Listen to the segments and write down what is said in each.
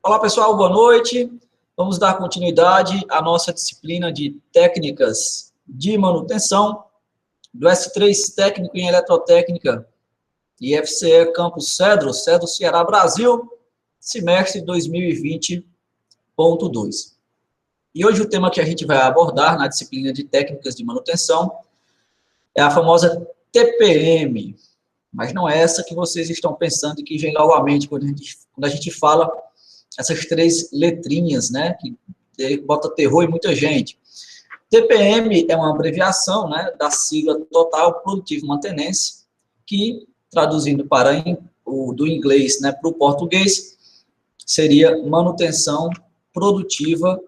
Olá, pessoal, boa noite. Vamos dar continuidade à nossa disciplina de técnicas de manutenção do S3 Técnico em Eletrotécnica e FCE Campus Cedro, Ceará, Brasil, semestre 2020.2. E hoje o tema que a gente vai abordar na disciplina de técnicas de manutenção é a famosa TPM, mas não é essa que vocês estão pensando e que vem logo à mente quando a gente fala essas três letrinhas, né, que bota terror em muita gente. TPM é uma abreviação, né, da sigla Total Produtivo Maintenance, que, traduzindo do inglês, né, para o português, seria manutenção produtiva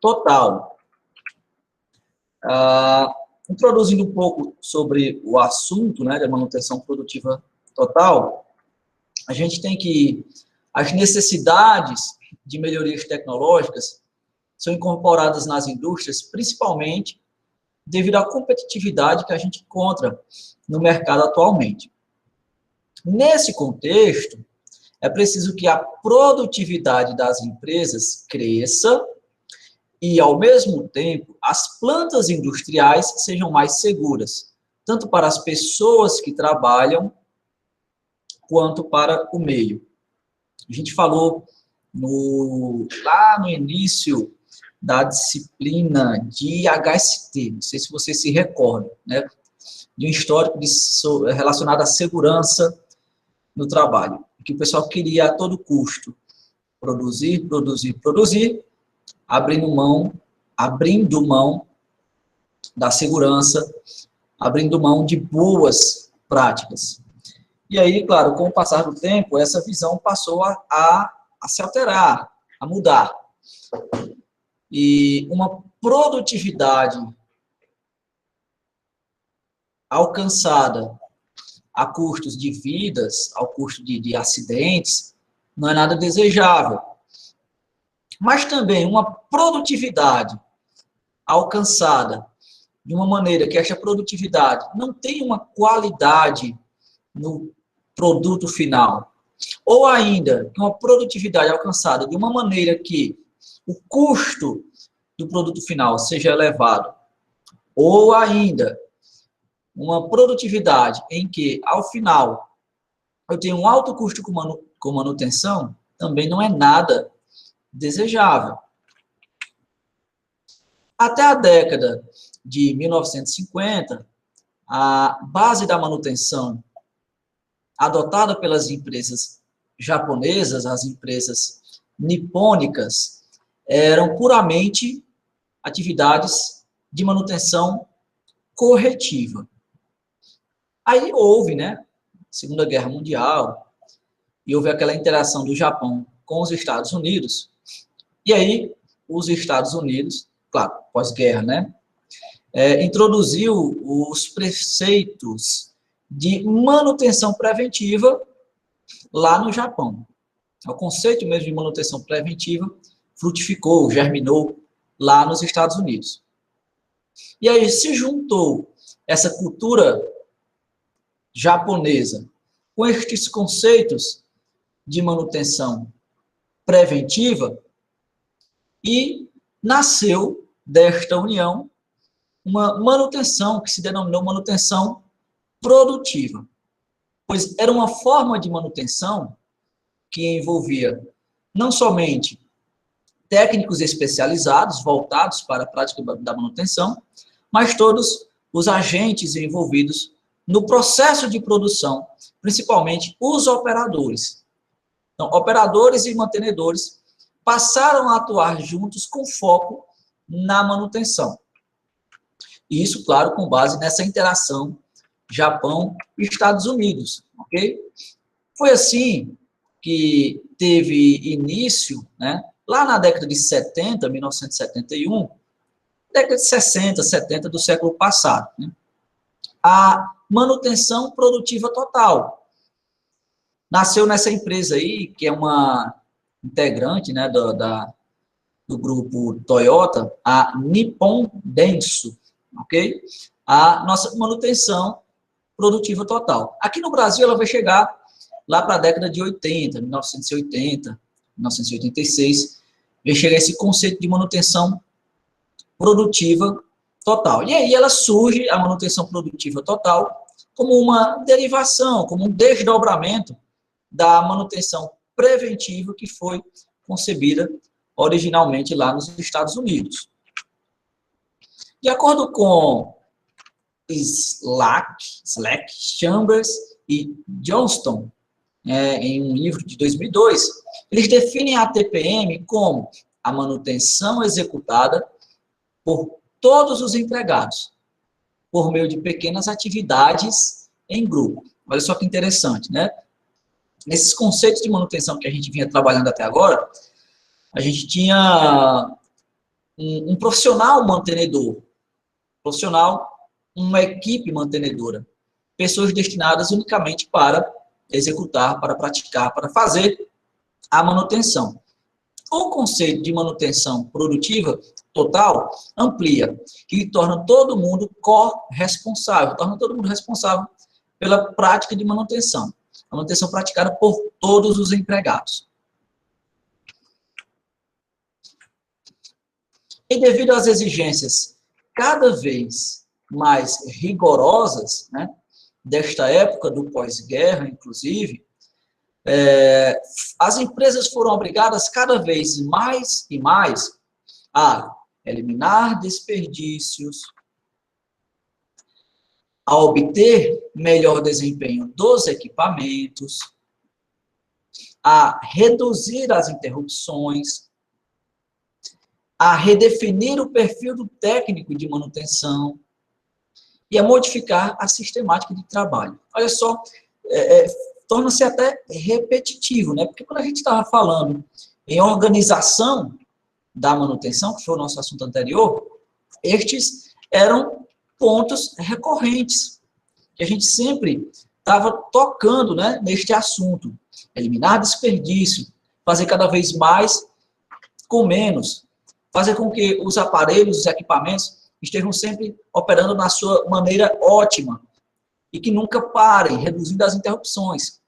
total. Introduzindo um pouco sobre o assunto, né, da manutenção produtiva total, a gente tem que as necessidades de melhorias tecnológicas são incorporadas nas indústrias, principalmente devido à competitividade que a gente encontra no mercado atualmente. Nesse contexto, é preciso que a produtividade das empresas cresça e, ao mesmo tempo, as plantas industriais sejam mais seguras, tanto para as pessoas que trabalham, quanto para o meio. A gente falou lá no início da disciplina de HST, não sei se vocês se recordam, né, de um histórico relacionado à segurança no trabalho, que o pessoal queria a todo custo produzir, abrindo mão da segurança, abrindo mão de boas práticas. E aí, claro, com o passar do tempo, essa visão passou a se alterar, a mudar. E uma produtividade alcançada a custos de vidas, ao custo de acidentes, não é nada desejável. Mas também uma produtividade alcançada de uma maneira que esta produtividade não tem uma qualidade no produto final, ou ainda uma produtividade alcançada de uma maneira que o custo do produto final seja elevado, ou ainda uma produtividade em que, ao final, eu tenho um alto custo com manutenção, também não é nada desejável. Até a década de 1950, a base da manutenção adotada pelas empresas japonesas, as empresas nipônicas, eram puramente atividades de manutenção corretiva. Aí houve, né, Segunda Guerra Mundial, e houve aquela interação do Japão com os Estados Unidos, e aí os Estados Unidos, claro, pós-guerra, né, introduziu os preceitos de manutenção preventiva lá no Japão. O conceito mesmo de manutenção preventiva frutificou, germinou lá nos Estados Unidos. E aí se juntou essa cultura japonesa com estes conceitos de manutenção preventiva e nasceu desta união uma manutenção que se denominou manutenção produtiva, pois era uma forma de manutenção que envolvia não somente técnicos especializados voltados para a prática da manutenção, mas todos os agentes envolvidos no processo de produção, principalmente os operadores. Então, operadores e mantenedores passaram a atuar juntos com foco na manutenção. E isso, claro, com base nessa interação Japão e Estados Unidos, ok? Foi assim que teve início, né, lá na década de 70, 1971, década de 60, 70 do século passado, né, a manutenção produtiva total. Nasceu nessa empresa aí, que é uma integrante, né, do grupo Toyota, a Nippon Denso, ok? A nossa manutenção produtiva total. Aqui no Brasil, ela vai chegar lá para a década de 80, 1980, 1986, veio chegar esse conceito de manutenção produtiva total. E aí ela surge, a manutenção produtiva total, como uma derivação, como um desdobramento da manutenção preventiva que foi concebida originalmente lá nos Estados Unidos. De acordo com Slack, Chambers e Johnston, em um livro de 2002, eles definem a TPM como a manutenção executada por todos os empregados, por meio de pequenas atividades em grupo. Olha só que interessante, né? Nesses conceitos de manutenção que a gente vinha trabalhando até agora, a gente tinha um profissional mantenedor, uma equipe mantenedora, pessoas destinadas unicamente para executar, para praticar, para fazer a manutenção. O conceito de manutenção produtiva total amplia e torna todo mundo corresponsável, torna todo mundo responsável pela prática de manutenção. A manutenção praticada por todos os empregados. E devido às exigências cada vez mais rigorosas, né, desta época do pós-guerra, inclusive, as empresas foram obrigadas cada vez mais e mais a eliminar desperdícios, a obter melhor desempenho dos equipamentos, a reduzir as interrupções, a redefinir o perfil do técnico de manutenção e a modificar a sistemática de trabalho. Olha só, torna-se até repetitivo, né? Porque quando a gente estava falando em organização da manutenção, que foi o nosso assunto anterior, estes eram pontos recorrentes, que a gente sempre estava tocando, né, neste assunto. Eliminar desperdício, fazer cada vez mais com menos, fazer com que os aparelhos, os equipamentos estejam sempre operando na sua maneira ótima e que nunca parem, reduzindo as interrupções.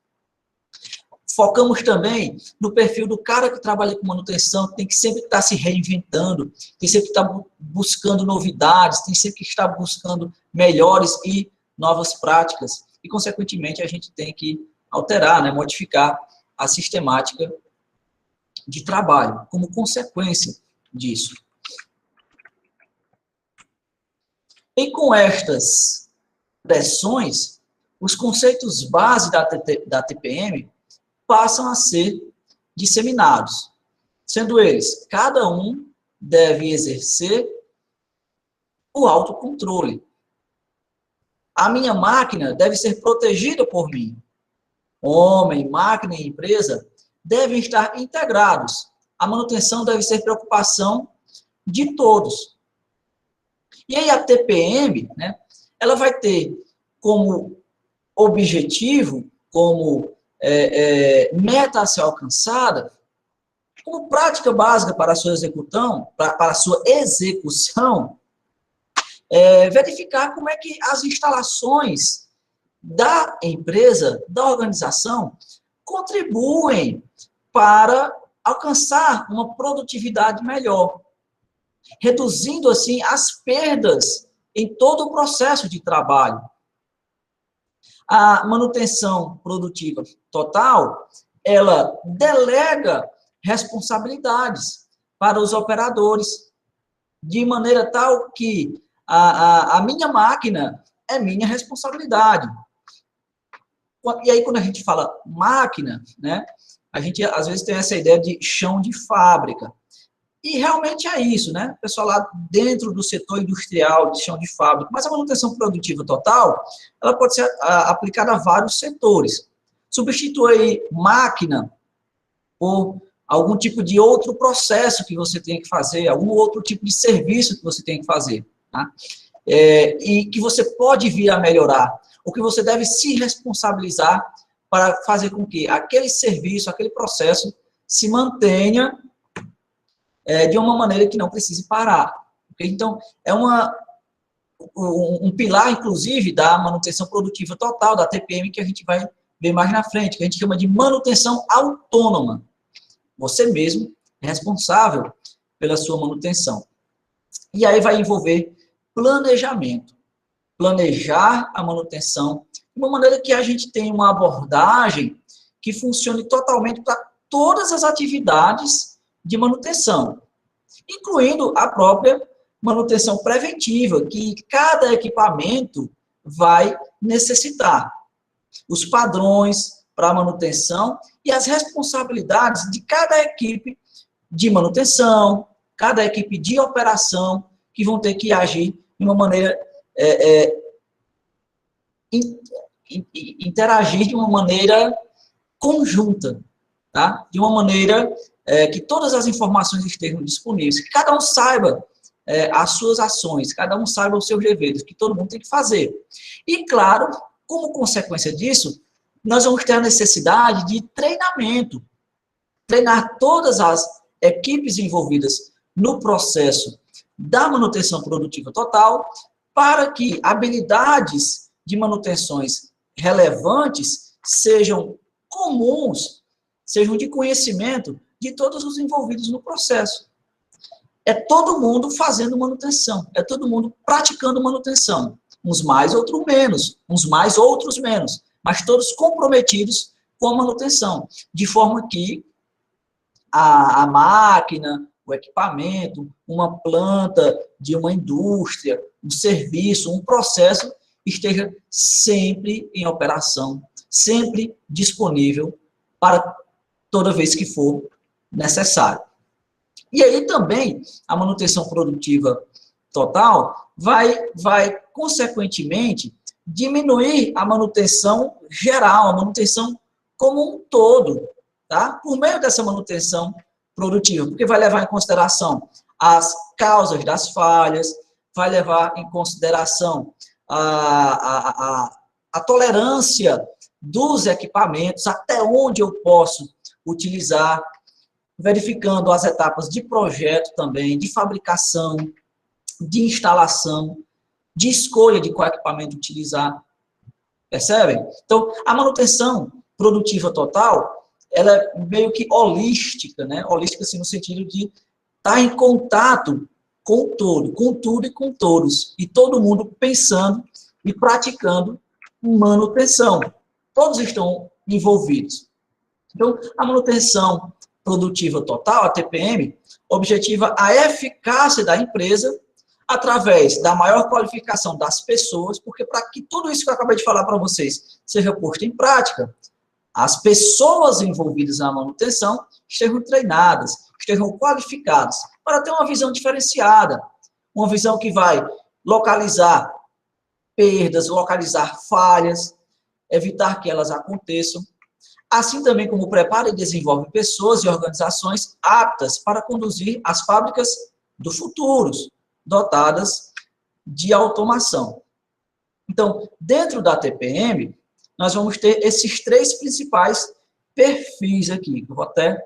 Focamos também no perfil do cara que trabalha com manutenção, que tem que sempre estar se reinventando, tem sempre que estar buscando novidades, tem sempre que estar buscando melhores e novas práticas. E, consequentemente, a gente tem que alterar, né, modificar a sistemática de trabalho, como consequência disso. E com estas pressões, os conceitos base da TPM passam a ser disseminados, sendo eles, cada um deve exercer o autocontrole. A minha máquina deve ser protegida por mim. Homem, máquina e empresa devem estar integrados. A manutenção deve ser preocupação de todos. E aí a TPM, né, ela vai ter como objetivo, como meta a ser alcançada, como prática básica para a sua execução, verificar como é que as instalações da empresa, da organização, contribuem para alcançar uma produtividade melhor, reduzindo, assim, as perdas em todo o processo de trabalho. A manutenção produtiva total, ela delega responsabilidades para os operadores, de maneira tal que a minha máquina é minha responsabilidade. E aí, quando a gente fala máquina, né, a gente, às vezes, tem essa ideia de chão de fábrica. E realmente é isso, né? O pessoal lá dentro do setor industrial, de chão de fábrica. Mas a manutenção produtiva total, ela pode ser aplicada a vários setores. Substitui máquina por algum tipo de outro processo que você tem que fazer, algum outro tipo de serviço que você tem que fazer, tá? E que você pode vir a melhorar, ou que você deve se responsabilizar para fazer com que aquele serviço, aquele processo se mantenha de uma maneira que não precise parar. Então, é um pilar, inclusive, da manutenção produtiva total, da TPM, que a gente vai ver mais na frente, que a gente chama de manutenção autônoma. Você mesmo é responsável pela sua manutenção. E aí vai envolver planejamento. Planejar a manutenção de uma maneira que a gente tenha uma abordagem que funcione totalmente para todas as atividades de manutenção, incluindo a própria manutenção preventiva, que cada equipamento vai necessitar. Os padrões para a manutenção e as responsabilidades de cada equipe de manutenção, cada equipe de operação, que vão ter que agir de uma maneira, interagir de uma maneira conjunta, tá? De uma maneira que todas as informações estejam disponíveis, que cada um saiba as suas ações, cada um saiba os seus deveres, que todo mundo tem que fazer. E, claro, como consequência disso, nós vamos ter a necessidade de treinamento, treinar todas as equipes envolvidas no processo da manutenção produtiva total, para que habilidades de manutenções relevantes sejam comuns, sejam de conhecimento de todos os envolvidos no processo. É todo mundo fazendo manutenção, é todo mundo praticando manutenção. Uns mais, outros menos, uns mais, outros menos, mas todos comprometidos com a manutenção, de forma que a máquina, o equipamento, uma planta de uma indústria, um serviço, um processo, esteja sempre em operação, sempre disponível para toda vez que for necessário. E aí também a manutenção produtiva total vai consequentemente, diminuir a manutenção geral, a manutenção como um todo, tá? Por meio dessa manutenção produtiva, porque vai levar em consideração as causas das falhas, vai levar em consideração a tolerância dos equipamentos, até onde eu posso utilizar, verificando as etapas de projeto também, de fabricação, de instalação, de escolha de qual equipamento utilizar. Percebem? Então, a manutenção produtiva total, ela é meio que holística, né? Holística, assim, no sentido de estar em contato com o todo, com tudo e com todos. E todo mundo pensando e praticando manutenção. Todos estão envolvidos. Então, a manutenção produtiva total, a TPM, objetiva a eficácia da empresa através da maior qualificação das pessoas, porque para que tudo isso que eu acabei de falar para vocês seja posto em prática, as pessoas envolvidas na manutenção estejam treinadas, estejam qualificadas, para ter uma visão diferenciada, uma visão que vai localizar perdas, localizar falhas, evitar que elas aconteçam, assim também como prepara e desenvolve pessoas e organizações aptas para conduzir as fábricas do futuro, dotadas de automação. Então, dentro da TPM, nós vamos ter esses três principais perfis aqui, que eu vou até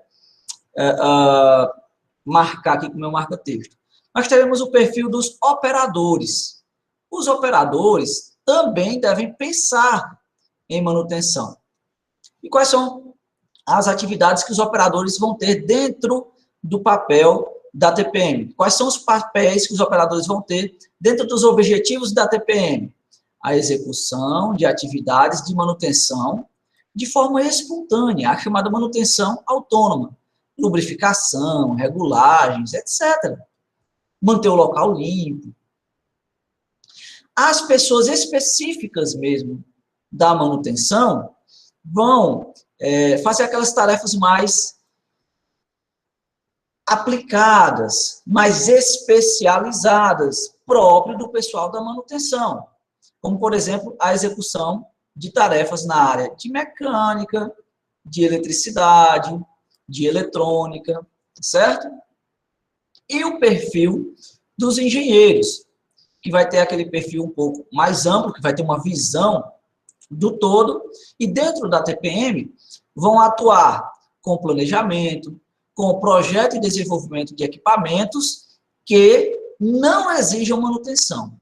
marcar aqui com o meu marca-texto. Nós teremos o perfil dos operadores. Os operadores também devem pensar em manutenção. E quais são as atividades que os operadores vão ter dentro do papel da TPM? Quais são os papéis que os operadores vão ter dentro dos objetivos da TPM? A execução de atividades de manutenção de forma espontânea, a chamada manutenção autônoma, lubrificação, regulagens, etc. Manter o local limpo. As pessoas específicas mesmo da manutenção vão fazer aquelas tarefas mais aplicadas, mais especializadas, próprio do pessoal da manutenção. Como, por exemplo, a execução de tarefas na área de mecânica, de eletricidade, de eletrônica, certo? E o perfil dos engenheiros, que vai ter aquele perfil um pouco mais amplo, que vai ter uma visão do todo, e dentro da TPM vão atuar com planejamento, com projeto e desenvolvimento de equipamentos que não exijam manutenção,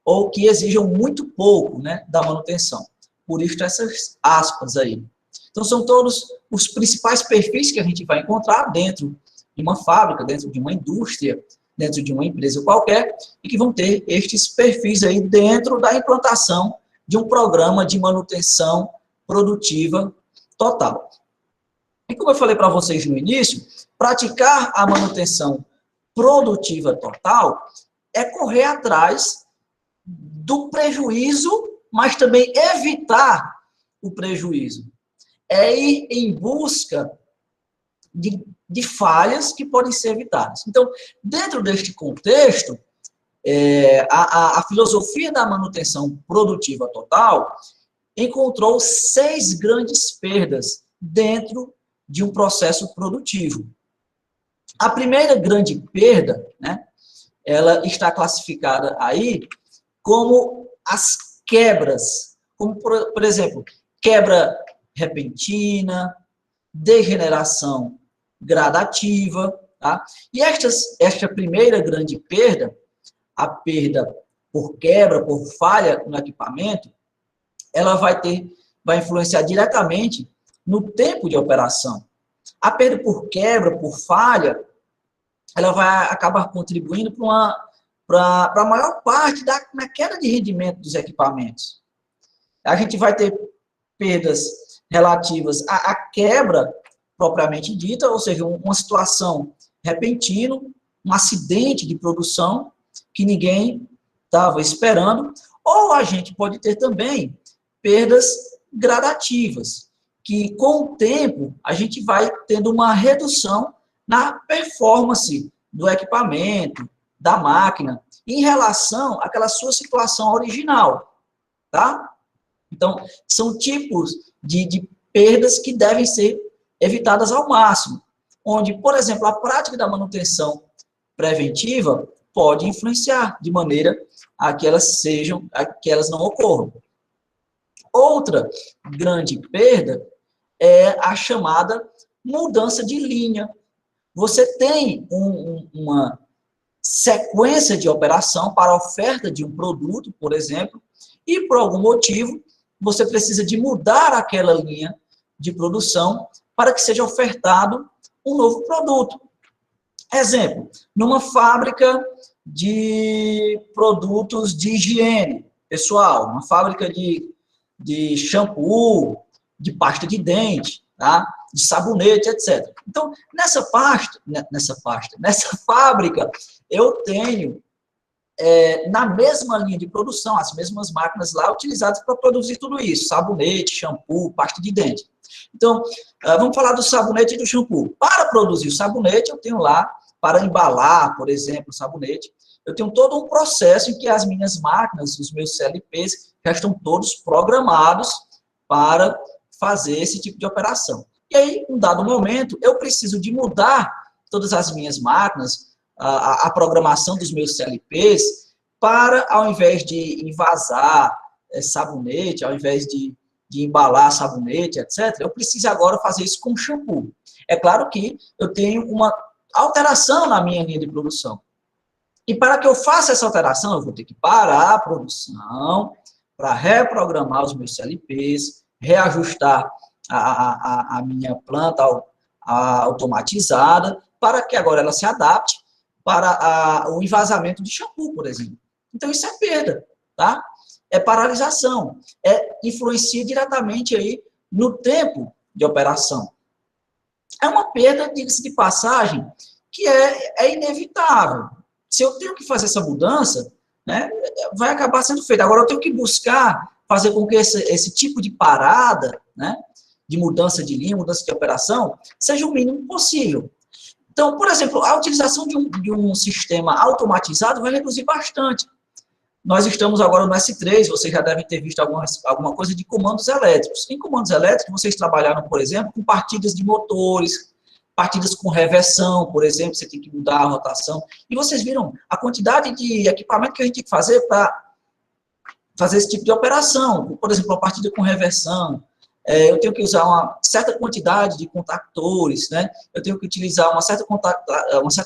ou que exijam muito pouco, né, da manutenção. Por isso, essas aspas aí. Então, são todos os principais perfis que a gente vai encontrar dentro de uma fábrica, dentro de uma indústria, dentro de uma empresa qualquer, e que vão ter estes perfis aí dentro da implantação de um programa de manutenção produtiva total. E como eu falei para vocês no início, praticar a manutenção produtiva total é correr atrás do prejuízo, mas também evitar o prejuízo. É ir em busca de falhas que podem ser evitadas. Então, dentro deste contexto, a filosofia da manutenção produtiva total encontrou 6 grandes perdas dentro de um processo produtivo. A primeira grande perda, né, ela está classificada aí como as quebras, como, por exemplo, quebra repentina, degeneração gradativa, tá? E esta primeira grande perda, a perda por quebra, por falha no equipamento, ela vai influenciar diretamente no tempo de operação. A perda por quebra, por falha, ela vai acabar contribuindo para a maior parte na queda de rendimento dos equipamentos. A gente vai ter perdas relativas à quebra propriamente dita, ou seja, uma situação repentina, um acidente de produção que ninguém estava esperando, ou a gente pode ter também perdas gradativas, que com o tempo a gente vai tendo uma redução na performance do equipamento, da máquina, em relação àquela sua situação original, tá? Então, são tipos de perdas que devem ser evitadas ao máximo, onde, por exemplo, a prática da manutenção preventiva pode influenciar de maneira a que elas não ocorram. Outra grande perda é a chamada mudança de linha. Você tem uma sequência de operação para a oferta de um produto, por exemplo, e por algum motivo você precisa de mudar aquela linha de produção para que seja ofertado um novo produto. Exemplo, numa fábrica de produtos de higiene pessoal, uma fábrica de shampoo, de pasta de dente, tá? De sabonete, etc. Então, nessa fábrica, eu tenho na mesma linha de produção, as mesmas máquinas lá utilizadas para produzir tudo isso, sabonete, shampoo, pasta de dente. Então, vamos falar do sabonete e do shampoo. Para produzir o sabonete, eu tenho lá, para embalar, por exemplo, o sabonete, eu tenho todo um processo em que as minhas máquinas, os meus CLPs, já estão todos programados para fazer esse tipo de operação. E aí, em um dado momento, eu preciso de mudar todas as minhas máquinas, a programação dos meus CLPs, para, ao invés de envasar sabonete, ao invés de embalar sabonete, etc., eu preciso agora fazer isso com shampoo. É claro que eu tenho uma alteração na minha linha de produção. E para que eu faça essa alteração, eu vou ter que parar a produção para reprogramar os meus CLPs, reajustar a minha planta automatizada, para que agora ela se adapte para o envasamento de shampoo, por exemplo. Então, isso é perda, tá? É paralisação, influencia diretamente aí no tempo de operação. É uma perda, diga-se de passagem, que é inevitável. Se eu tenho que fazer essa mudança, né, vai acabar sendo feita. Agora, eu tenho que buscar fazer com que esse tipo de parada, né, de mudança de linha, mudança de operação, seja o mínimo possível. Então, por exemplo, a utilização de um sistema automatizado vai reduzir bastante. Nós estamos agora no S3, vocês já devem ter visto alguma coisa de comandos elétricos. Em comandos elétricos, vocês trabalharam, por exemplo, com partidas de motores, partidas com reversão, por exemplo, você tem que mudar a rotação. E vocês viram a quantidade de equipamento que a gente tem que fazer para fazer esse tipo de operação. Por exemplo, uma partida com reversão, eu tenho que usar uma certa quantidade de contactores, né? Eu tenho que utilizar uma certa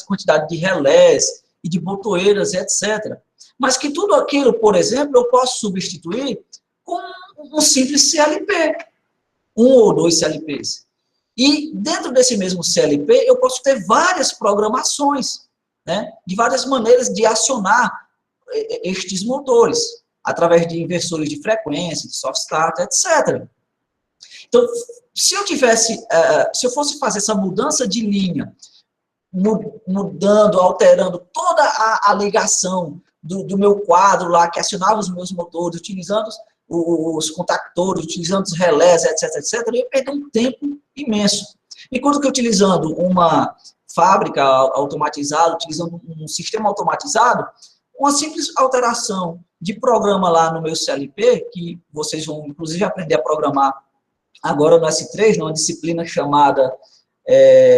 quantidade de relés e de botoeiras, etc. Mas que tudo aquilo, por exemplo, eu posso substituir com um simples CLP. um ou dois CLPs. E dentro desse mesmo CLP, eu posso ter várias programações, né, de várias maneiras de acionar estes motores, através de inversores de frequência, de soft start, etc. Então, se eu fosse fazer essa mudança de linha, mudando, alterando toda a ligação do meu quadro lá, que acionava os meus motores, utilizando os contactores, utilizando os relés, etc., etc., eu ia perder um tempo imenso. Enquanto que utilizando uma fábrica automatizada, utilizando um sistema automatizado, uma simples alteração de programa lá no meu CLP, que vocês vão, inclusive, aprender a programar agora no S3, numa disciplina chamada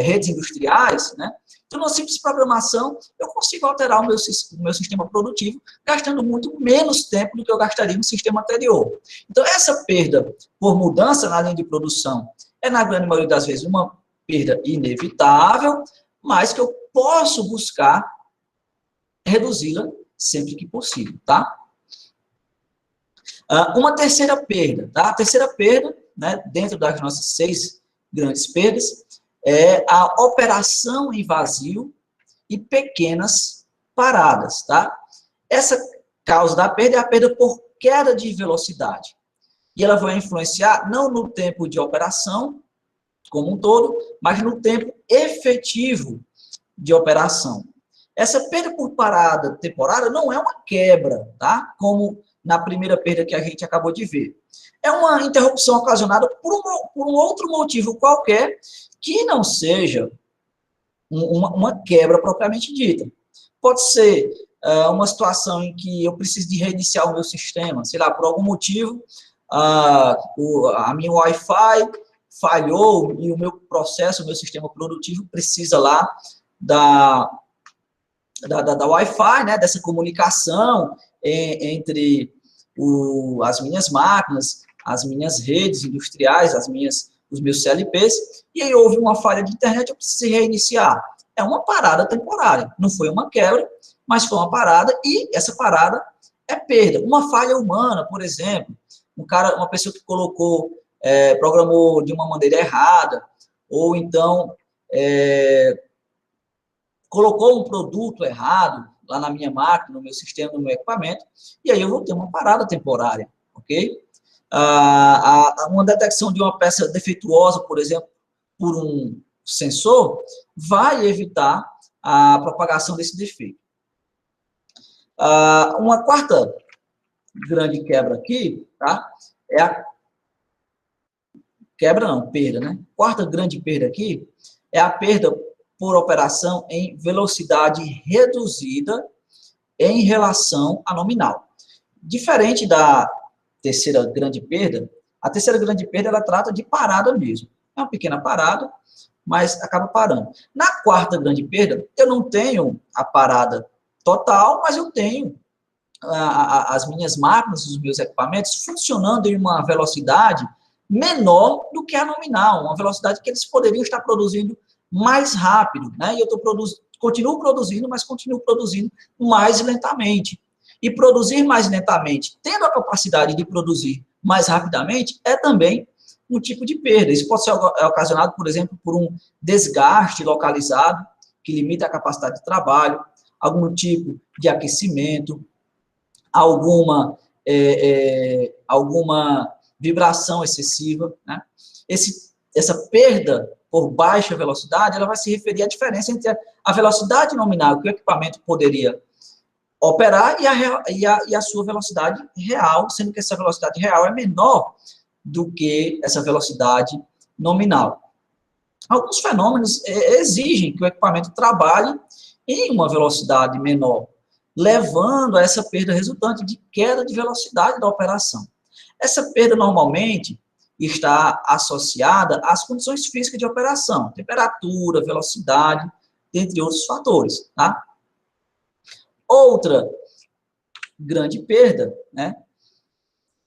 redes industriais, né? Então, numa simples programação, eu consigo alterar o meu sistema produtivo, gastando muito menos tempo do que eu gastaria no sistema anterior. Então, essa perda por mudança na linha de produção é, na grande maioria das vezes, uma perda inevitável, mas que eu posso buscar reduzi-la sempre que possível, tá? Uma terceira perda, tá? A terceira perda, né, dentro das nossas 6 grandes perdas, é a operação em vazio e pequenas paradas, tá? Essa causa da perda é a perda por queda de velocidade. E ela vai influenciar não no tempo de operação como um todo, mas no tempo efetivo de operação. Essa perda por parada temporária não é uma quebra, tá? Como na primeira perda que a gente acabou de ver. É uma interrupção ocasionada por um outro motivo qualquer que não seja uma quebra propriamente dita. Pode ser uma situação em que eu preciso de reiniciar o meu sistema, sei lá, por algum motivo, a minha Wi-Fi falhou e o meu processo, o meu sistema produtivo precisa lá da Wi-Fi, né, dessa comunicação entre as minhas máquinas, as minhas redes industriais, os meus CLPs, e aí houve uma falha de internet, eu precisei reiniciar. É uma parada temporária, não foi uma quebra, mas foi uma parada, e essa parada é perda. Uma falha humana, por exemplo, uma pessoa que programou de uma maneira errada, ou então colocou um produto errado lá na minha máquina, no meu sistema, no meu equipamento, e aí eu vou ter uma parada temporária, ok? Uma detecção de uma peça defeituosa, por exemplo, por um sensor, vai evitar a propagação desse defeito. Uma quarta grande quebra aqui, tá? É a quebra não, perda, né? Quarta grande perda aqui é a perda por operação em velocidade reduzida em relação à nominal. Diferente da terceira grande perda, a terceira grande perda, ela trata de parada mesmo. É uma pequena parada, mas acaba parando. Na quarta grande perda, eu não tenho a parada total, mas eu tenho as minhas máquinas, os meus equipamentos funcionando em uma velocidade menor do que a nominal, uma velocidade que eles poderiam estar produzindo mais rápido, né? E eu continuo produzindo, mas continuo produzindo mais lentamente. E produzir mais lentamente, tendo a capacidade de produzir mais rapidamente, é também um tipo de perda. Isso pode ser ocasionado, por exemplo, por um desgaste localizado, que limita a capacidade de trabalho, algum tipo de aquecimento, alguma vibração excessiva, né? Essa perda por baixa velocidade, ela vai se referir à diferença entre a velocidade nominal que o equipamento poderia operar e a sua velocidade real, sendo que essa velocidade real é menor do que essa velocidade nominal. Alguns fenômenos exigem que o equipamento trabalhe em uma velocidade menor, levando a essa perda resultante de queda de velocidade da operação. Essa perda normalmente está associada às condições físicas de operação, temperatura, velocidade, entre outros fatores, tá? Outra grande perda, né,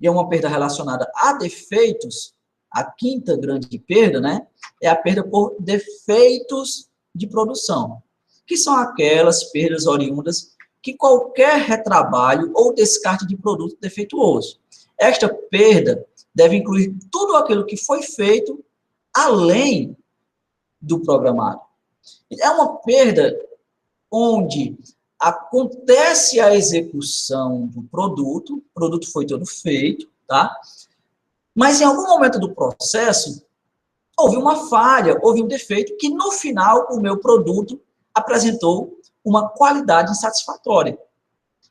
e é uma perda relacionada a defeitos, a quinta grande perda, né, é a perda por defeitos de produção, que são aquelas perdas oriundas que qualquer retrabalho ou descarte de produto defeituoso. Esta perda, deve incluir tudo aquilo que foi feito além do programado. É uma perda onde acontece a execução do produto, o produto foi todo feito, tá? Mas em algum momento do processo, houve uma falha, houve um defeito, que no final o meu produto apresentou uma qualidade insatisfatória.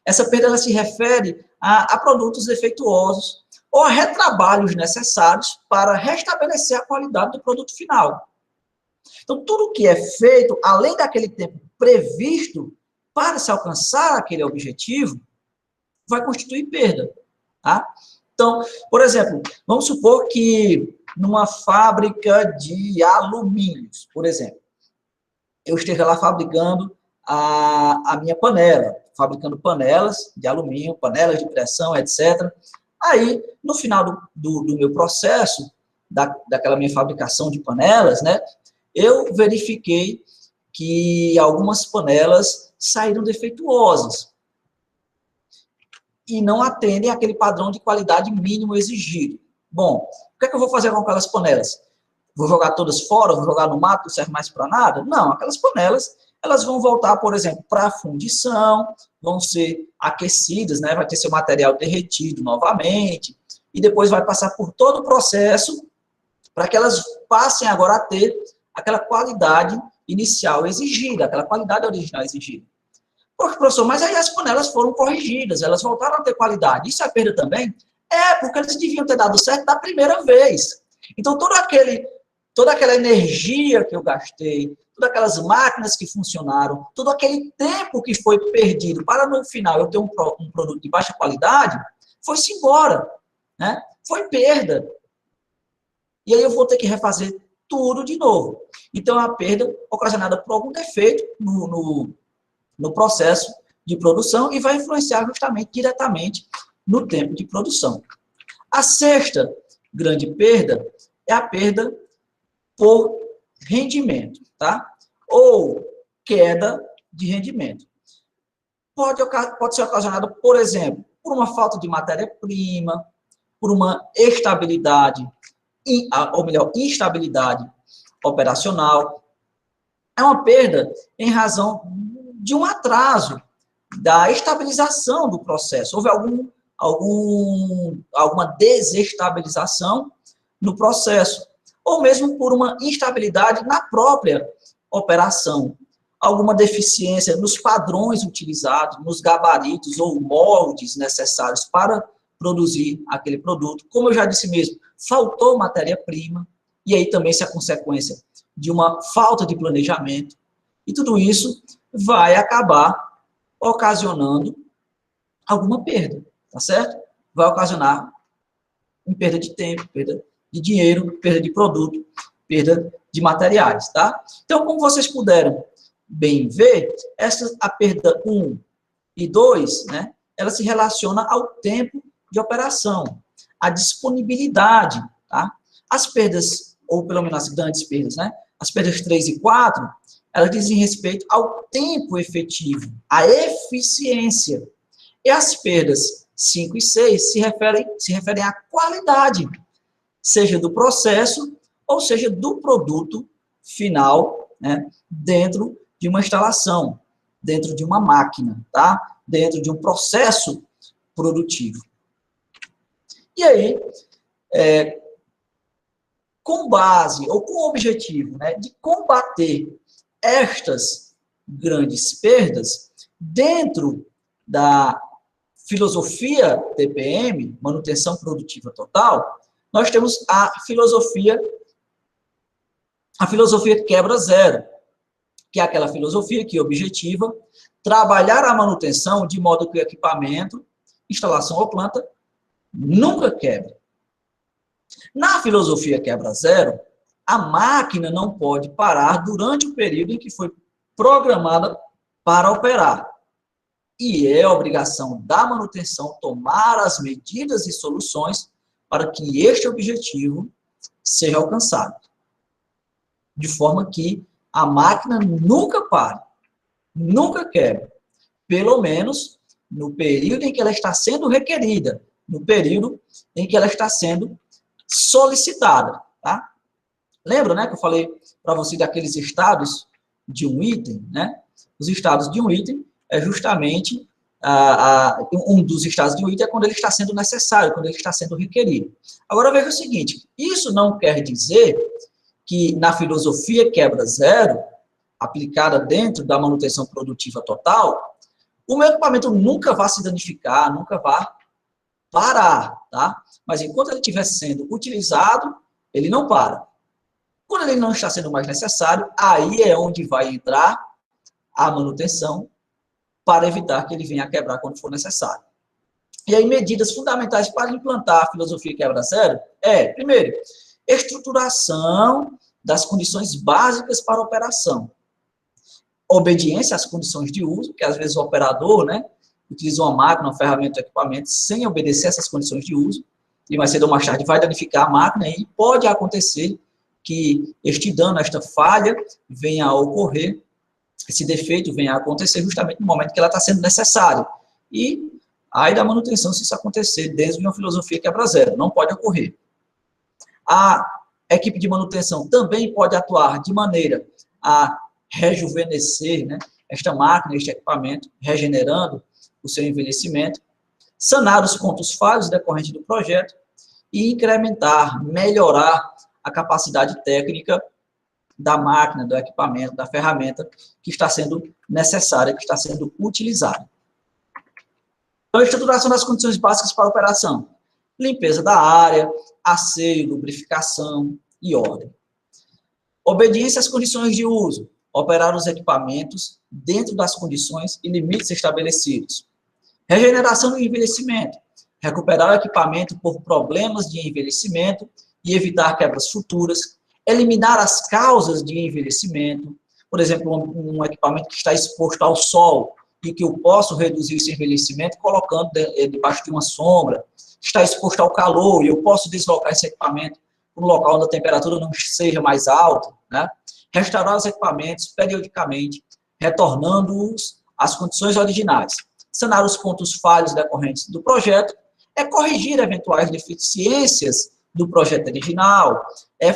Essa perda ela se refere a produtos defeituosos ou a retrabalhos necessários para restabelecer a qualidade do produto final. Então, tudo que é feito, além daquele tempo previsto para se alcançar aquele objetivo, vai constituir perda. Tá? Então, por exemplo, vamos supor que numa fábrica de alumínios, por exemplo, eu esteja lá fabricando a minha panela, fabricando panelas de alumínio, panelas de pressão, etc. Aí, no final do meu processo, daquela minha fabricação de panelas, né, eu verifiquei que algumas panelas saíram defeituosas e não atendem àquele padrão de qualidade mínimo exigido. Bom, o que é que eu vou fazer com aquelas panelas? Vou jogar todas fora, vou jogar no mato, não serve mais para nada? Não, aquelas panelas, elas vão voltar, por exemplo, para a fundição, vão ser aquecidas, né? Vai ter seu material derretido novamente, e depois vai passar por todo o processo para que elas passem agora a ter aquela qualidade inicial exigida, aquela qualidade original exigida. Poxa, professor, mas aí as panelas foram corrigidas, elas voltaram a ter qualidade. Isso é perda também? É, porque eles deviam ter dado certo da primeira vez. Então, toda aquela energia que eu gastei, todas aquelas máquinas que funcionaram, todo aquele tempo que foi perdido para, no final, eu ter um produto de baixa qualidade, foi-se embora, né? Foi perda. E aí eu vou ter que refazer tudo de novo. Então, é uma perda ocasionada por algum defeito no processo de produção e vai influenciar justamente, diretamente, no tempo de produção. A sexta grande perda é a perda por rendimento, tá? Ou queda de rendimento. Pode ser ocasionada, por exemplo, por uma falta de matéria-prima, por uma estabilidade, ou melhor, instabilidade operacional. É uma perda em razão de um atraso da estabilização do processo. Houve alguma desestabilização no processo, ou mesmo por uma instabilidade na própria operação. Alguma deficiência nos padrões utilizados, nos gabaritos ou moldes necessários para produzir aquele produto. Como eu já disse mesmo, faltou matéria-prima, e aí também se é consequência de uma falta de planejamento, e tudo isso vai acabar ocasionando alguma perda, tá certo? Vai ocasionar perda de tempo, perda de dinheiro, perda de produto, perda de materiais, tá? Então, como vocês puderam bem ver, a perda 1 e 2, né, ela se relaciona ao tempo de operação, à disponibilidade, tá? As perdas, ou pelo menos as grandes perdas, né, as perdas 3 e 4, elas dizem respeito ao tempo efetivo, à eficiência. E as perdas 5 e 6 se referem à qualidade, seja do processo, ou seja do produto final, né, dentro de uma instalação, dentro de uma máquina, tá? Dentro de um processo produtivo. E aí, com base, ou com o objetivo, né, de combater estas grandes perdas, dentro da filosofia TPM, manutenção produtiva total, nós temos a filosofia quebra zero, que é aquela filosofia que objetiva trabalhar a manutenção de modo que o equipamento, instalação ou planta nunca quebre. Na filosofia quebra zero, a máquina não pode parar durante o período em que foi programada para operar. E é obrigação da manutenção tomar as medidas e soluções para que este objetivo seja alcançado. De forma que a máquina nunca pare, nunca quebre. Pelo menos no período em que ela está sendo requerida, no período em que ela está sendo solicitada, tá? Lembra, né, que eu falei para você daqueles estados de um item, né? Os estados de um item é justamente um dos estados de um item é quando ele está sendo necessário, quando ele está sendo requerido. Agora veja o seguinte, isso não quer dizer que na filosofia quebra zero, aplicada dentro da manutenção produtiva total, o meu equipamento nunca vai se danificar, nunca vai parar, tá? Mas enquanto ele estiver sendo utilizado, ele não para. Quando ele não está sendo mais necessário, aí é onde vai entrar a manutenção para evitar que ele venha a quebrar quando for necessário. E aí, medidas fundamentais para implantar a filosofia quebra zero primeiro, estruturação das condições básicas para a operação. Obediência às condições de uso, que às vezes o operador, né, utiliza uma máquina, uma ferramenta, um equipamento, sem obedecer essas condições de uso, e mais cedo ou mais tarde vai danificar a máquina, e pode acontecer que este dano, esta falha, venha a ocorrer, esse defeito venha a acontecer justamente no momento que ela está sendo necessária. E aí da manutenção, se isso acontecer desde uma filosofia quebra zero, não pode ocorrer. A equipe de manutenção também pode atuar de maneira a rejuvenescer, né, esta máquina, este equipamento, regenerando o seu envelhecimento, sanar os pontos falhos decorrentes do projeto e incrementar, melhorar a capacidade técnica da máquina, do equipamento, da ferramenta que está sendo necessária, que está sendo utilizada. Então, a estruturação das condições básicas para a operação. Limpeza da área, asseio, lubrificação e ordem. Obediência às condições de uso. Operar os equipamentos dentro das condições e limites estabelecidos. Regeneração do envelhecimento. Recuperar o equipamento por problemas de envelhecimento e evitar quebras futuras. Eliminar as causas de envelhecimento. Por exemplo, um equipamento que está exposto ao sol e que eu posso reduzir esse envelhecimento colocando debaixo de uma sombra. Está exposto ao calor e eu posso deslocar esse equipamento para um local onde a temperatura não seja mais alta, né? Restaurar os equipamentos periodicamente, retornando-os às condições originais. Sanar os pontos falhos decorrentes do projeto, corrigir eventuais deficiências do projeto original,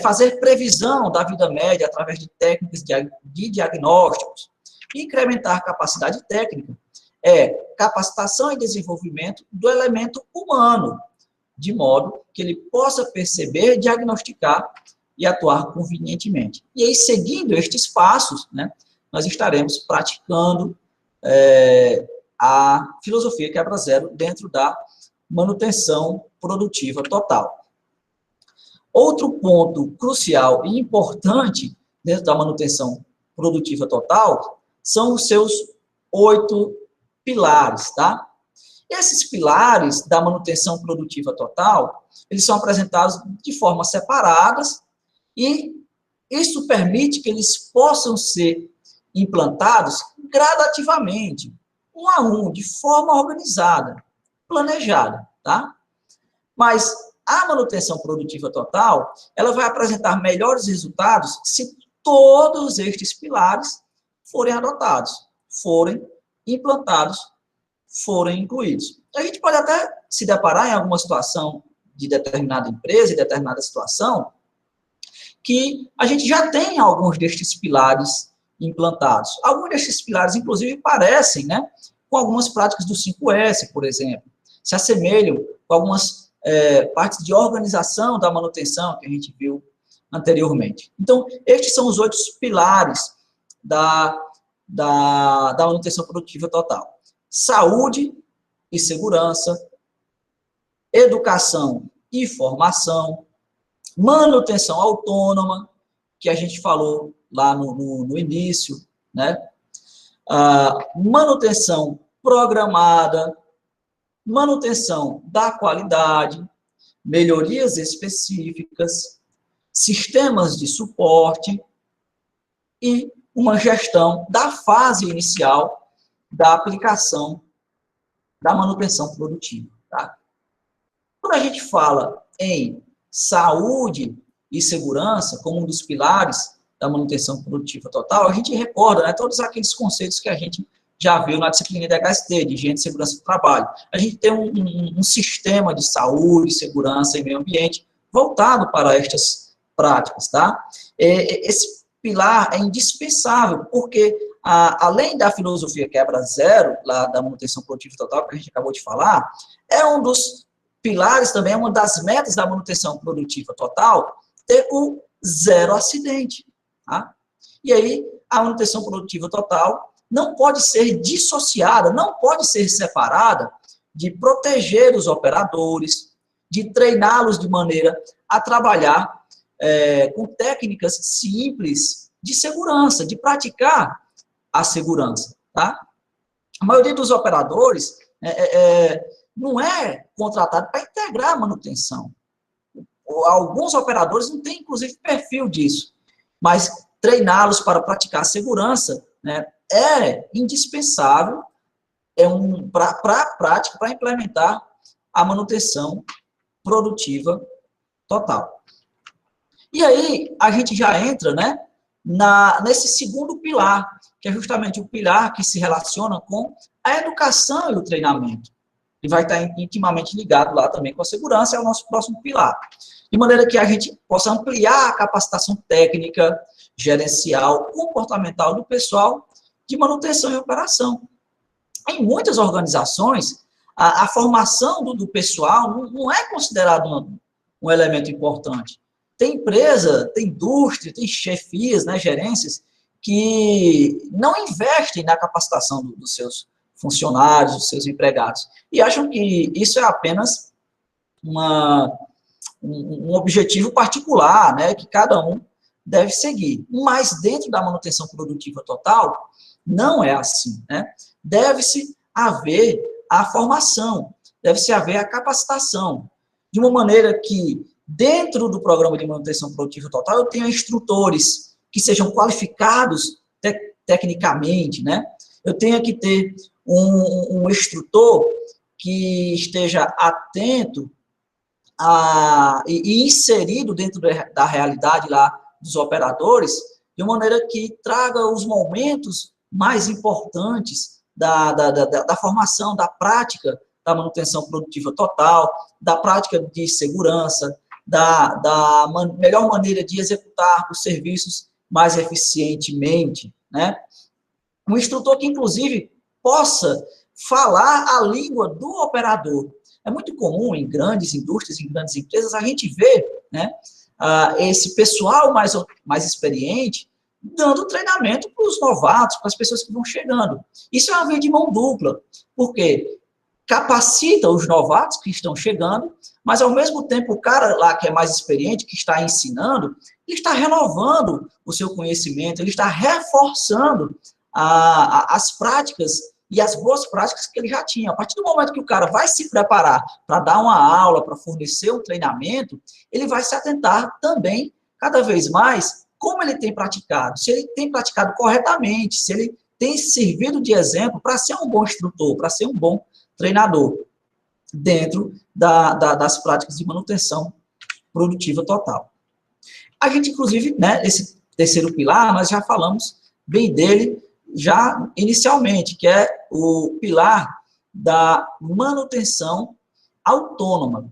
fazer previsão da vida média através de técnicas de diagnósticos, incrementar capacidade técnica, capacitação e desenvolvimento do elemento humano, de modo que ele possa perceber, diagnosticar e atuar convenientemente. E aí, seguindo estes passos, né, nós estaremos praticando a filosofia quebra zero dentro da manutenção produtiva total. Outro ponto crucial e importante dentro da manutenção produtiva total são os seus 8 pilares, tá? Esses pilares da manutenção produtiva total, eles são apresentados de forma separadas e isso permite que eles possam ser implantados gradativamente, um a um, de forma organizada, planejada, tá? Mas a manutenção produtiva total, ela vai apresentar melhores resultados se todos estes pilares forem adotados, forem implantados, forem incluídos. A gente pode até se deparar em alguma situação de determinada empresa, em determinada situação, que a gente já tem alguns destes pilares implantados. Alguns destes pilares, inclusive, parecem, né, com algumas práticas do 5S, por exemplo, se assemelham com algumas partes de organização da manutenção que a gente viu anteriormente. Então, estes são os 8 pilares da manutenção produtiva total. Saúde e segurança, educação e formação, manutenção autônoma, que a gente falou lá no início, né? Manutenção programada, manutenção da qualidade, melhorias específicas, sistemas de suporte e uma gestão da fase inicial da aplicação da manutenção produtiva. Tá? Quando a gente fala em saúde e segurança como um dos pilares da manutenção produtiva total, a gente recorda, né, todos aqueles conceitos que a gente já viu na disciplina de HST, de higiene e segurança do trabalho. A gente tem um sistema de saúde, segurança e meio ambiente voltado para estas práticas, tá? Esse pilar é indispensável, porque além da filosofia quebra zero, lá da manutenção produtiva total, que a gente acabou de falar, é um dos pilares também, é uma das metas da manutenção produtiva total, ter o zero acidente, tá? E aí, a manutenção produtiva total não pode ser dissociada, não pode ser separada de proteger os operadores, de treiná-los de maneira a trabalhar com técnicas simples de segurança, de praticar a segurança, tá? A maioria dos operadores não é contratado para integrar a manutenção. Alguns operadores não têm, inclusive, perfil disso, mas treiná-los para praticar segurança, né, é indispensável para a prática, para implementar a manutenção produtiva total. E aí, a gente já entra, né, nesse segundo pilar, que é justamente o pilar que se relaciona com a educação e o treinamento. E vai estar intimamente ligado lá também com a segurança, é o nosso próximo pilar. De maneira que a gente possa ampliar a capacitação técnica, gerencial, comportamental do pessoal de manutenção e operação. Em muitas organizações, a formação do pessoal não é considerado um elemento importante. Tem empresa, tem indústria, tem chefias, né, gerências, que não investem na capacitação dos seus funcionários, dos seus empregados, e acham que isso é apenas um objetivo particular, né, que cada um deve seguir. Mas dentro da manutenção produtiva total, não é assim, né? Deve-se haver a formação, deve-se haver a capacitação, de uma maneira que, dentro do programa de manutenção produtiva total, eu tenha instrutores que sejam qualificados tecnicamente, né? Eu tenho que ter um instrutor que esteja atento e inserido dentro da realidade lá dos operadores, de maneira que traga os momentos mais importantes da formação, da prática da manutenção produtiva total, da prática de segurança, da melhor maneira de executar os serviços mais eficientemente, né? Um instrutor que, inclusive, possa falar a língua do operador. É muito comum em grandes indústrias, em grandes empresas, a gente vê, né, esse pessoal mais experiente dando treinamento para os novatos, para as pessoas que vão chegando. Isso é uma via de mão dupla, porque capacita os novatos que estão chegando, mas, ao mesmo tempo, o cara lá que é mais experiente, que está ensinando, ele está renovando o seu conhecimento, ele está reforçando as práticas e as boas práticas que ele já tinha. A partir do momento que o cara vai se preparar para dar uma aula, para fornecer um treinamento, ele vai se atentar também, cada vez mais, como ele tem praticado, se ele tem praticado corretamente, se ele tem servido de exemplo para ser um bom instrutor, para ser um bom treinador, dentro das práticas de manutenção produtiva total. A gente, inclusive, né, esse terceiro pilar, nós já falamos bem dele já inicialmente, que é o pilar da manutenção autônoma.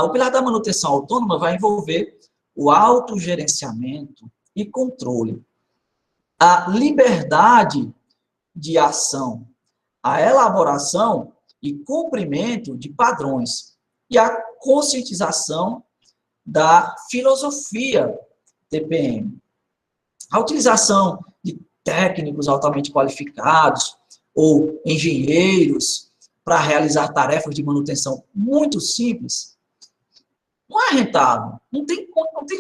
O pilar da manutenção autônoma vai envolver o autogerenciamento e controle, a liberdade de ação, a elaboração e cumprimento de padrões e a conscientização da filosofia TPM. A utilização de técnicos altamente qualificados ou engenheiros para realizar tarefas de manutenção muito simples não é rentável, não tem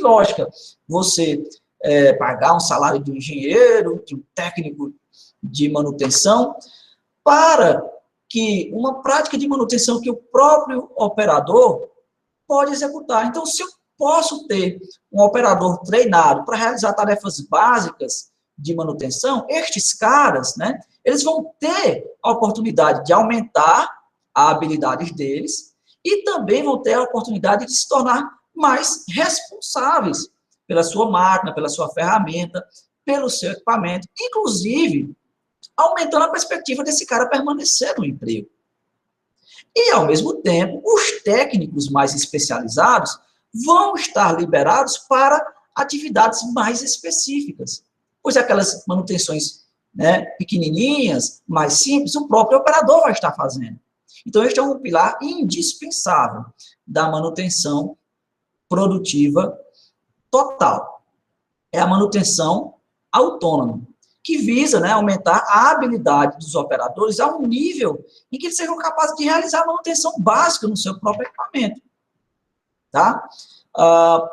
lógica você pagar um salário de um engenheiro, de um técnico de manutenção, para que uma prática de manutenção que o próprio operador pode executar. Então, se eu posso ter um operador treinado para realizar tarefas básicas de manutenção, estes caras, né, eles vão ter a oportunidade de aumentar a habilidade deles e também vão ter a oportunidade de se tornar mais responsáveis pela sua máquina, pela sua ferramenta, pelo seu equipamento, inclusive aumentando a perspectiva desse cara permanecer no emprego. E, ao mesmo tempo, os técnicos mais especializados vão estar liberados para atividades mais específicas, pois aquelas manutenções, né, pequenininhas, mais simples, o próprio operador vai estar fazendo. Então, este é um pilar indispensável da manutenção produtiva total. É a manutenção autônoma, que visa, né, aumentar a habilidade dos operadores a um nível em que eles sejam capazes de realizar a manutenção básica no seu próprio equipamento. Tá?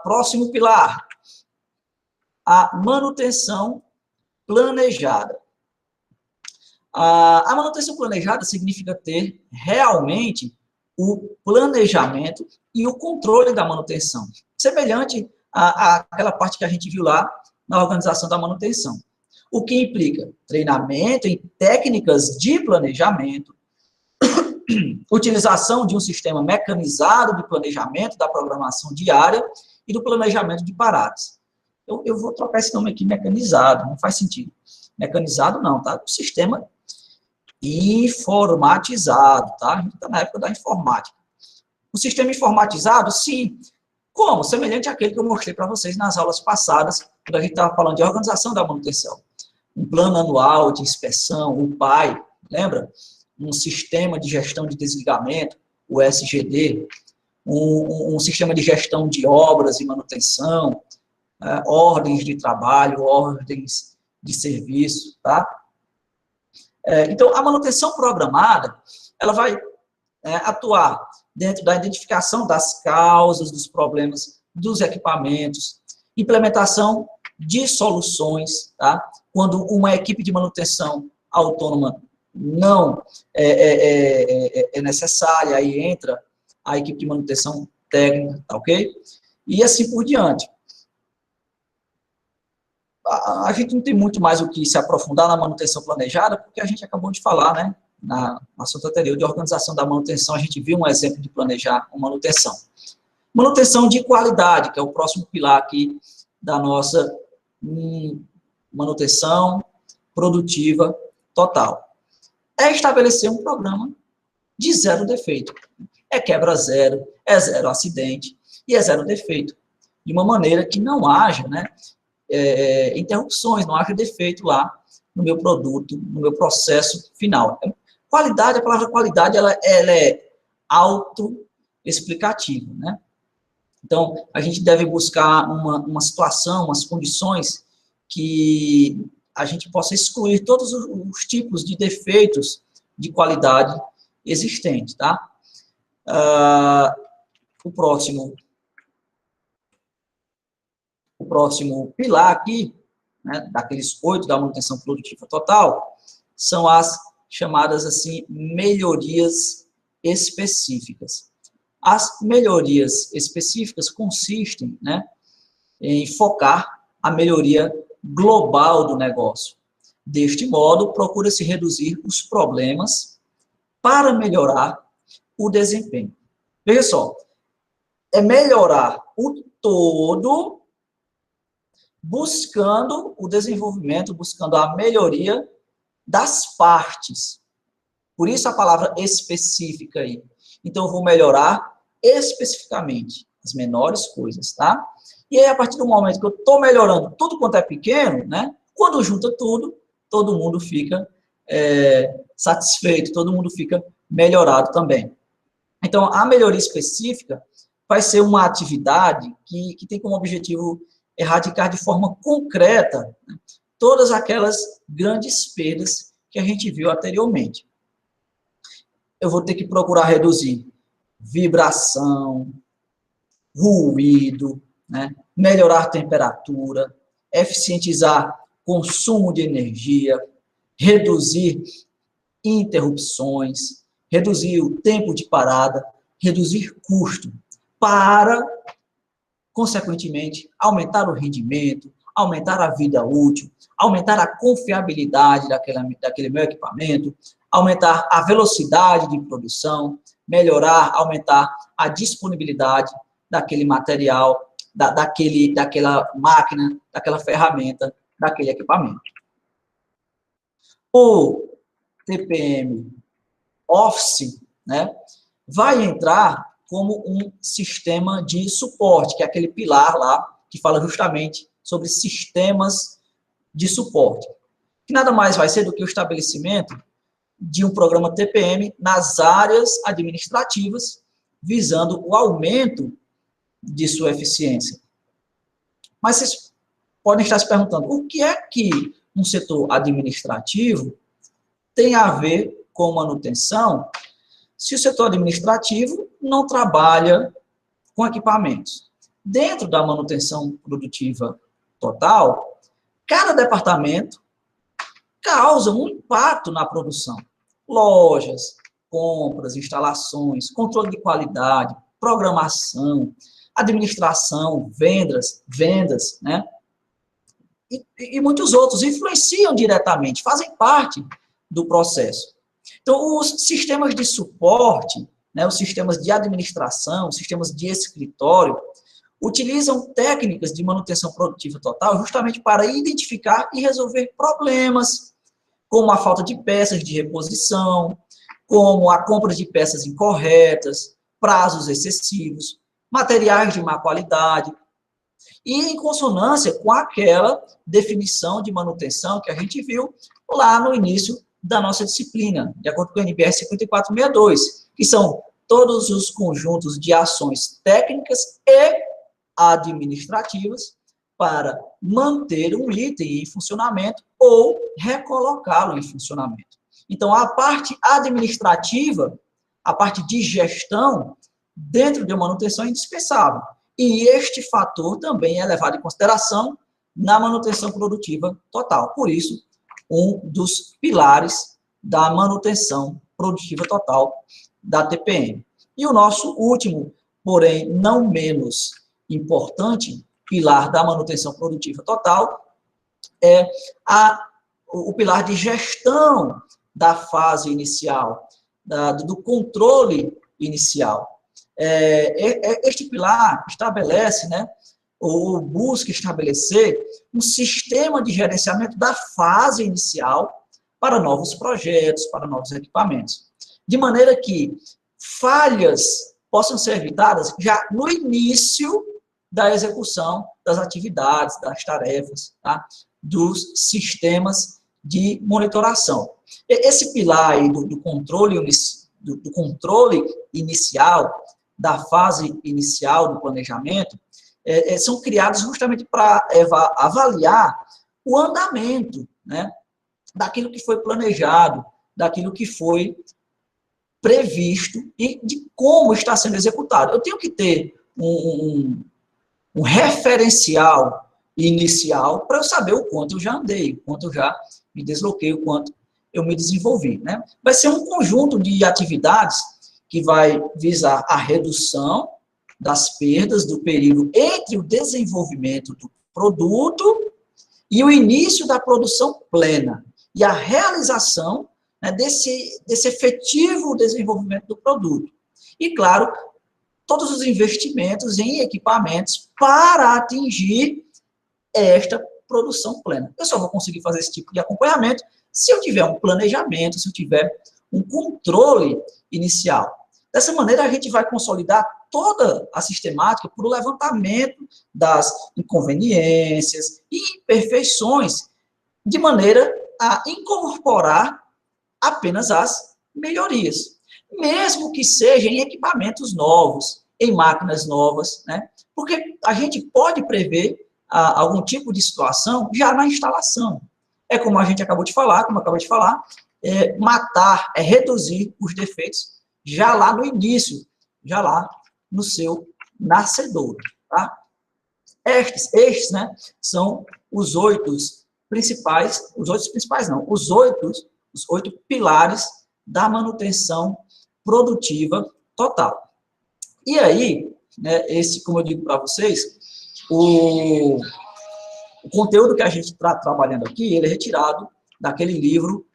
Próximo pilar, a manutenção planejada. A manutenção planejada significa ter realmente o planejamento e o controle da manutenção, semelhante àquela parte que a gente viu lá na organização da manutenção. O que implica treinamento em técnicas de planejamento, utilização de um sistema mecanizado de planejamento da programação diária e do planejamento de paradas. Eu vou trocar esse nome aqui, mecanizado, não faz sentido. Mecanizado não, tá? O sistema informatizado, tá? A gente está na época da informática. O sistema informatizado, sim. Como? Semelhante àquele que eu mostrei para vocês nas aulas passadas, quando a gente estava falando de organização da manutenção. Um plano anual de inspeção, o PAI, lembra? Um sistema de gestão de desligamento, o SGD, um sistema de gestão de obras e manutenção, ordens de trabalho, ordens de serviço, tá? Então, a manutenção programada, ela vai atuar dentro da identificação das causas dos problemas dos equipamentos, implementação de soluções, tá? Quando uma equipe de manutenção autônoma não é necessária, aí entra a equipe de manutenção técnica, tá ok? E assim por diante. A gente não tem muito mais o que se aprofundar na manutenção planejada, porque a gente acabou de falar, né, na assunto anterior de organização da manutenção, a gente viu um exemplo de planejar uma manutenção. Manutenção de qualidade, que é o próximo pilar aqui da nossa manutenção produtiva total. É estabelecer um programa de zero defeito. É quebra zero, é zero acidente e é zero defeito. De uma maneira que não haja, né, interrupções, não haja defeito lá no meu produto, no meu processo final. Qualidade, a palavra qualidade, ela é autoexplicativa, né? Então, a gente deve buscar uma situação, umas condições que a gente possa excluir todos os tipos de defeitos de qualidade existentes, tá? O próximo pilar aqui, né, daqueles 8 da manutenção produtiva total, são as chamadas, assim, melhorias específicas. As melhorias específicas consistem, né, em focar a melhoria global do negócio. Deste modo, procura-se reduzir os problemas para melhorar o desempenho. Veja só, é melhorar o todo, buscando o desenvolvimento, buscando a melhoria das partes. Por isso a palavra específica aí. Então, eu vou melhorar especificamente as menores coisas, tá? E aí, a partir do momento que eu estou melhorando tudo quanto é pequeno, né? Quando junta tudo, todo mundo fica satisfeito, todo mundo fica melhorado também. Então, a melhoria específica vai ser uma atividade que tem como objetivo erradicar de forma concreta, né, todas aquelas grandes perdas que a gente viu anteriormente. Eu vou ter que procurar reduzir vibração, ruído, né, melhorar a temperatura, eficientizar consumo de energia, reduzir interrupções, reduzir o tempo de parada, reduzir custo, para, consequentemente, aumentar o rendimento, aumentar a vida útil, aumentar a confiabilidade daquele meu equipamento, aumentar a velocidade de produção, melhorar, aumentar a disponibilidade daquele material, daquela máquina, daquela ferramenta, daquele equipamento. O TPM Office, né, vai entrar como um sistema de suporte, que é aquele pilar lá que fala justamente sobre sistemas de suporte, que nada mais vai ser do que o estabelecimento de um programa TPM nas áreas administrativas, visando o aumento de sua eficiência. Mas vocês podem estar se perguntando, o que é que um setor administrativo tem a ver com manutenção, se o setor administrativo não trabalha com equipamentos? Dentro da manutenção produtiva total, cada departamento causa um impacto na produção. Lojas, compras, instalações, controle de qualidade, programação, administração, vendas, né? E muitos outros influenciam diretamente, fazem parte do processo. Então, os sistemas de suporte, né, os sistemas de administração, os sistemas de escritório, utilizam técnicas de manutenção produtiva total justamente para identificar e resolver problemas, como a falta de peças de reposição, como a compra de peças incorretas, prazos excessivos, materiais de má qualidade, e em consonância com aquela definição de manutenção que a gente viu lá no início da nossa disciplina, de acordo com o NBR 5462, que são todos os conjuntos de ações técnicas e administrativas para manter um item em funcionamento ou recolocá-lo em funcionamento. Então, a parte administrativa, a parte de gestão, dentro de uma manutenção é indispensável. E este fator também é levado em consideração na manutenção produtiva total. Por isso, um dos pilares da manutenção produtiva total da TPM. E o nosso último, porém não menos importante, pilar da manutenção produtiva total é o pilar de gestão da fase inicial, do controle inicial. Este pilar estabelece, né, ou busca estabelecer um sistema de gerenciamento da fase inicial para novos projetos, para novos equipamentos, de maneira que falhas possam ser evitadas já no início da execução das atividades, das tarefas, tá? Dos sistemas de monitoração. Esse pilar aí do controle inicial, da fase inicial do planejamento, são criados justamente para avaliar o andamento, né, daquilo que foi planejado, daquilo que foi previsto e de como está sendo executado. Eu tenho que ter um referencial inicial para eu saber o quanto eu já andei, o quanto eu já me desloquei, o quanto eu me desenvolvi, né? Vai ser um conjunto de atividades que vai visar a redução das perdas do período entre o desenvolvimento do produto e o início da produção plena, e a realização, né, desse efetivo desenvolvimento do produto. E, claro, todos os investimentos em equipamentos para atingir esta produção plena. Eu só vou conseguir fazer esse tipo de acompanhamento se eu tiver um planejamento, se eu tiver um controle inicial. Dessa maneira, a gente vai consolidar toda a sistemática por o levantamento das inconveniências e imperfeições, de maneira a incorporar apenas as melhorias, mesmo que sejam em equipamentos novos, em máquinas novas, né? Porque a gente pode prever algum tipo de situação já na instalação. É como a gente acabou de falar, reduzir os defeitos já lá no início, já lá no seu nascedouro, tá? Estes, né, são os oito pilares da manutenção produtiva total. E aí, né, como eu digo para vocês, o conteúdo que a gente está trabalhando aqui, ele é retirado daquele livro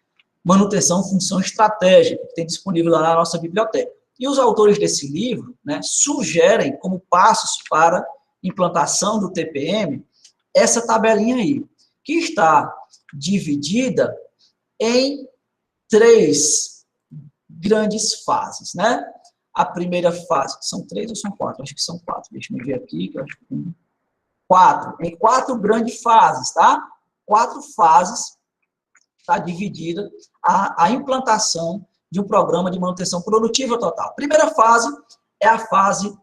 Manutenção, Função Estratégica, que tem disponível lá na nossa biblioteca. E os autores desse livro, né, sugerem como passos para implantação do TPM essa tabelinha aí, que está dividida em 3 grandes fases, né? a primeira fase. São 3 ou são 4? Acho que são 4. Deixa eu ver aqui. Que eu acho que 4. Em 4 grandes fases, tá? 4 fases está dividida a implantação de um programa de manutenção produtiva total. Primeira fase é a fase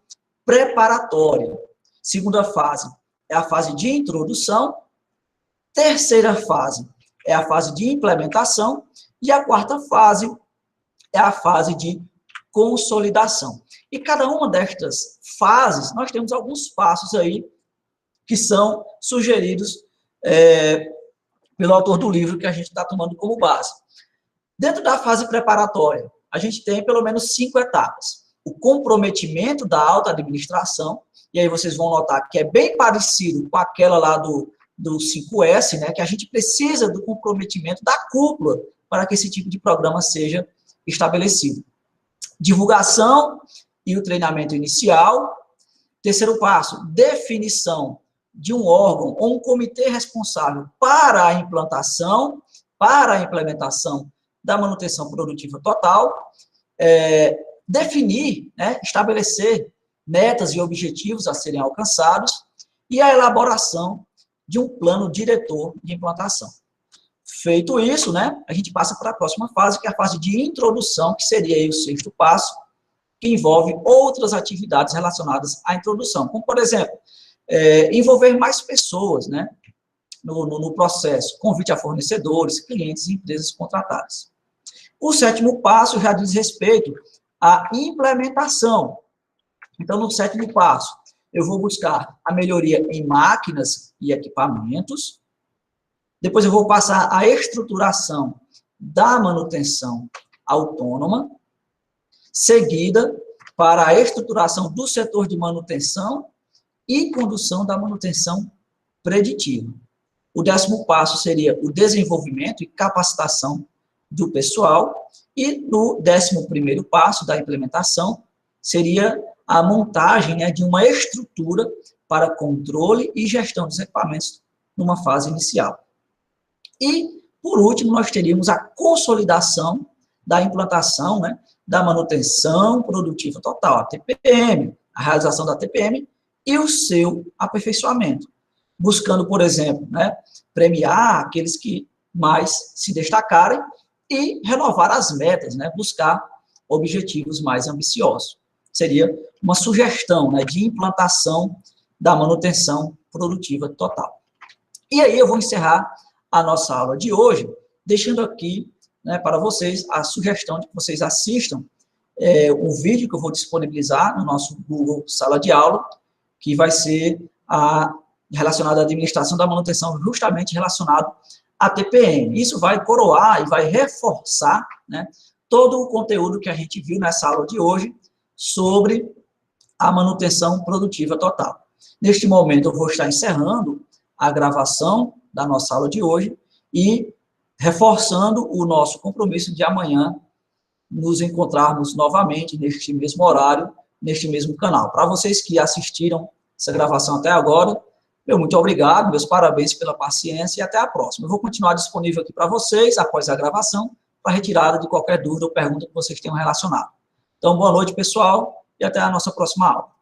preparatória. Segunda fase é a fase de introdução. Terceira fase é a fase de implementação. E a quarta fase é a fase de consolidação. E cada uma destas fases, nós temos alguns passos aí que são sugeridos pelo autor do livro que a gente está tomando como base. Dentro da fase preparatória, a gente tem pelo menos 5 etapas. O comprometimento da alta administração, e aí vocês vão notar que é bem parecido com aquela lá do 5S, né, que a gente precisa do comprometimento da cúpula para que esse tipo de programa seja estabelecido. Divulgação e o treinamento inicial. Terceiro passo, definição de um órgão ou um comitê responsável para a implantação, para a implementação da manutenção produtiva total. Definir, né, estabelecer metas e objetivos a serem alcançados e a elaboração de um plano diretor de implantação. Feito isso, né, a gente passa para a próxima fase, que é a fase de introdução, que seria aí o 6º passo, que envolve outras atividades relacionadas à introdução, como, por exemplo, envolver mais pessoas, né, no processo, convite a fornecedores, clientes e empresas contratadas. O 7º passo já diz respeito à implementação. Então, no 7º passo, eu vou buscar a melhoria em máquinas e equipamentos. Depois eu vou passar a estruturação da manutenção autônoma, seguida para a estruturação do setor de manutenção e condução da manutenção preditiva. O 10º passo seria o desenvolvimento e capacitação do pessoal, e no 11º passo da implementação seria a montagem, né, de uma estrutura para controle e gestão dos equipamentos numa fase inicial. E, por último, nós teríamos a consolidação da implantação, né, da manutenção produtiva total, a TPM, a realização da TPM e o seu aperfeiçoamento, buscando, por exemplo, né, premiar aqueles que mais se destacarem e renovar as metas, né, buscar objetivos mais ambiciosos. Seria uma sugestão, né, de implantação da manutenção produtiva total. E aí eu vou encerrar a nossa aula de hoje, deixando aqui, né, para vocês a sugestão de que vocês assistam um vídeo que eu vou disponibilizar no nosso Google Sala de Aula, que vai ser relacionado à administração da manutenção, justamente relacionado à TPM. Isso vai coroar e vai reforçar, né, todo o conteúdo que a gente viu nessa aula de hoje sobre a manutenção produtiva total. Neste momento, eu vou estar encerrando a gravação da nossa aula de hoje e reforçando o nosso compromisso de amanhã nos encontrarmos novamente neste mesmo horário, neste mesmo canal. Para vocês que assistiram essa gravação até agora, meu muito obrigado, meus parabéns pela paciência e até a próxima. Eu vou continuar disponível aqui para vocês, após a gravação, para retirada de qualquer dúvida ou pergunta que vocês tenham relacionado. Então, boa noite, pessoal, e até a nossa próxima aula.